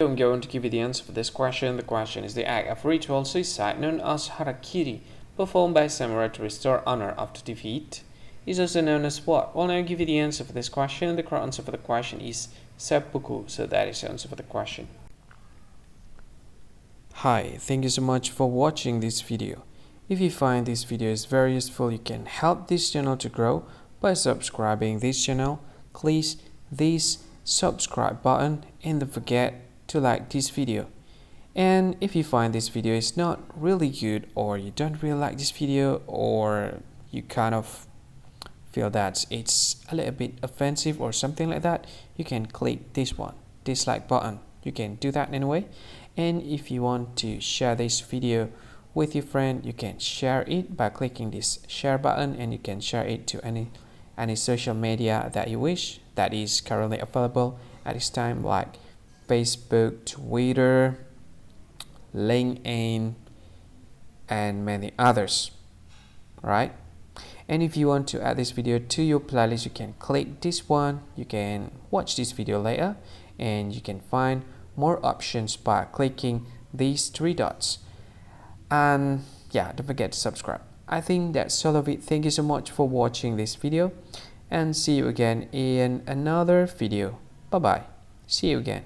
I'm going to give you the answer for this question. The question is the act of ritual suicide known as hara-kiri, performed by samurai to restore honor after defeat, is also known as what? Well, now I'll give you the answer for this question. The correct answer for the question is seppuku. So that is the answer for the question. Hi, thank you so much for watching this video. If you find this video is very useful, you can help this channel to grow by subscribing this channel. Please this subscribe button and don't forget to like this video. And if you find this video is not really good, or you don't really like this video, or you kind of feel that it's a little bit offensive or something like that, you can click this one, dislike button. You can do that anyway. And if you want to share this video with your friend, you can share it by clicking this share button, and you can share it to any social media that you wish that is currently available at this time, like Facebook, Twitter, LinkedIn, and many others, right? And if you want to add this video to your playlist, you can click this one. You can watch this video later, and you can find more options by clicking these three dots. And yeah, don't forget to subscribe. I think that's all of it. Thank you so much for watching this video, and see you again in another video. Bye bye. See you again.